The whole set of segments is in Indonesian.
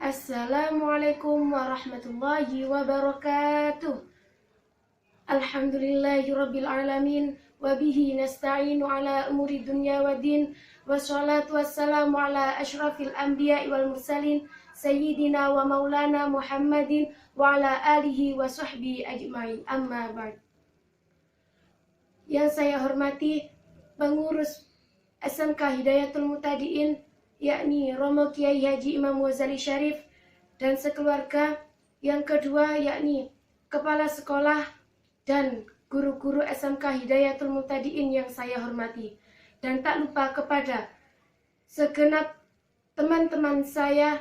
Assalamualaikum warahmatullahi wabarakatuh. Alhamdulillahirabbil alamin wa bihi nasta'inu ala umuri dunya waddin wassalatu wassalamu ala asyrafil anbiya'i wal mursalin sayyidina wa maulana Muhammadin wa ala alihi wa sahbihi ajma'in. Amma ba'd. Yang saya hormati pengurus SMK Hidayatul Muhtadin, yakni Romo Kiai Haji Imam Ghazali Syarif dan sekeluarga. Yang kedua yakni kepala sekolah dan guru-guru SMK Hidayatul Muhtadin yang saya hormati. Dan tak lupa kepada segenap teman-teman saya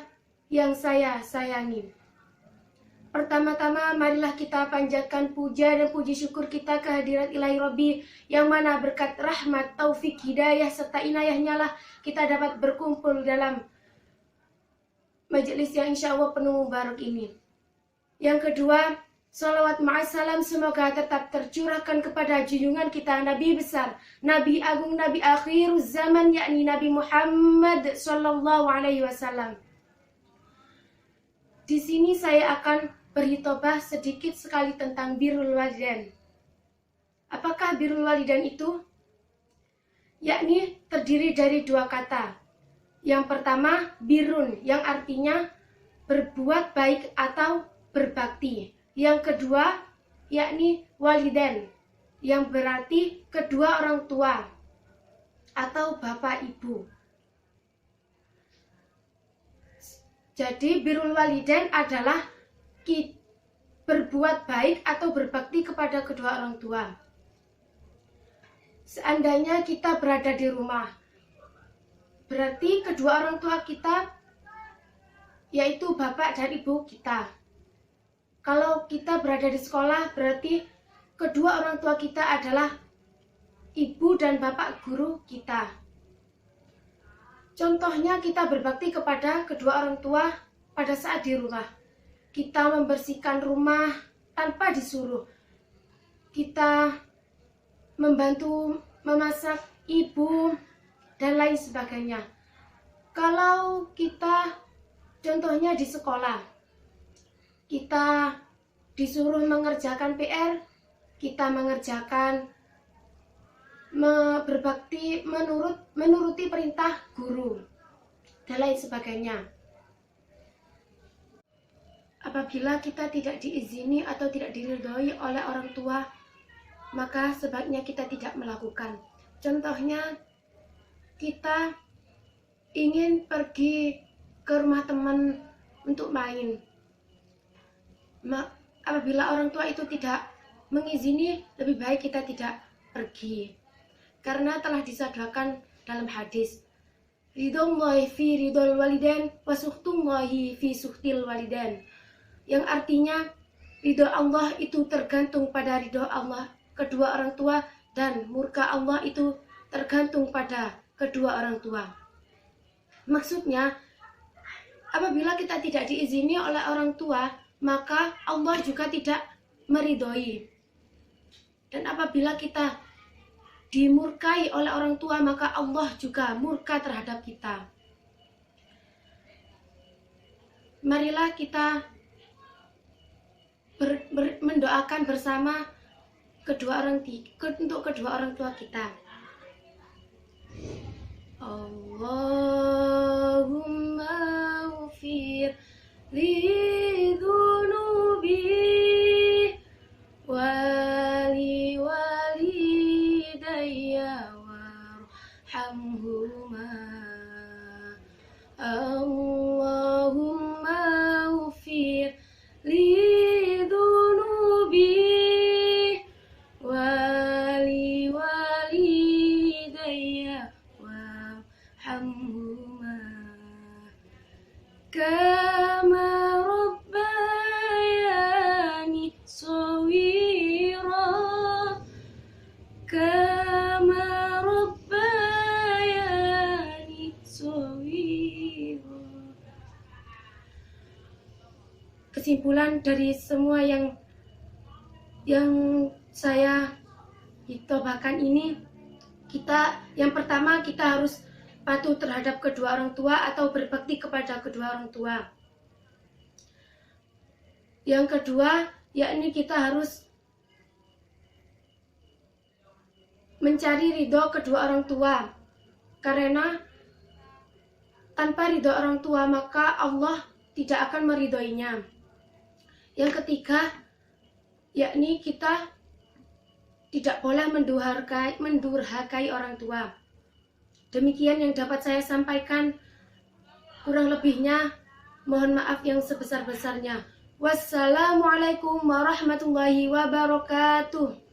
yang saya sayangi. Pertama-tama marilah kita panjatkan puja dan puji syukur kita kehadirat Ilahi Rabbi, yang mana berkat rahmat, taufik, hidayah serta inayahnya lah kita dapat berkumpul dalam majelis yang insya Allah penuh mubarak ini. Yang kedua, salawat ma'assalam semoga tetap tercurahkan kepada junjungan kita Nabi besar, Nabi agung, Nabi akhiruz zaman, yakni Nabi Muhammad sallallahu alaihi wasallam. Di sini saya akan berhitobah sedikit sekali tentang birrul walidain. Apakah birrul walidain itu? Yakni terdiri dari dua kata. Yang pertama, birrun, yang artinya berbuat baik atau berbakti. Yang kedua, yakni walidain, yang berarti kedua orang tua atau bapak ibu. Jadi birrul walidain adalah berbuat baik atau berbakti kepada kedua orang tua. Seandainya kita berada di rumah, berarti kedua orang tua kita yaitu bapak dan ibu kita. Kalau kita berada di sekolah, berarti kedua orang tua kita adalah ibu dan bapak guru kita. Contohnya kita berbakti kepada kedua orang tua pada saat di rumah. Kita membersihkan rumah tanpa disuruh. Kita membantu memasak ibu dan lain sebagainya. Kalau kita contohnya di sekolah, kita disuruh mengerjakan PR, kita mengerjakan berbakti menuruti perintah guru dan lain sebagainya. Apabila kita tidak diizini atau tidak diridhoi oleh orang tua, maka sebaiknya kita tidak melakukan. Contohnya, kita ingin pergi ke rumah teman untuk main. Apabila orang tua itu tidak mengizini, lebih baik kita tidak pergi. Karena telah disabdakan dalam hadis, ridhollahi fi ridhol walidain wa sukhtullahi fi sukhtil walidain. Yang artinya ridho Allah itu tergantung pada ridho Allah kedua orang tua, dan murka Allah itu tergantung pada kedua orang tua. Maksudnya, apabila kita tidak diizini oleh orang tua, maka Allah juga tidak meridhoi. Dan apabila kita dimurkai oleh orang tua, maka Allah juga murka terhadap kita. Marilah kita mendoakan bersama untuk kedua orang tua kita. Allahumma ghfir li dzunubi wali walidayya warhamhuma. Allahumma ghfir li kama rabbayani shaghira, kama rabbayani shaghira. Kesimpulan dari semua yang saya hitobahkan ini, yang pertama kita harus patuh terhadap kedua orang tua atau berbakti kepada kedua orang tua. Yang kedua, yakni kita harus mencari ridho kedua orang tua. Karena tanpa ridho orang tua maka Allah tidak akan meridhoinya. Yang ketiga, yakni kita tidak boleh mendurhakai orang tua. Demikian yang dapat saya sampaikan. Kurang lebihnya mohon maaf yang sebesar-besarnya. Wassalamualaikum warahmatullahi wabarakatuh.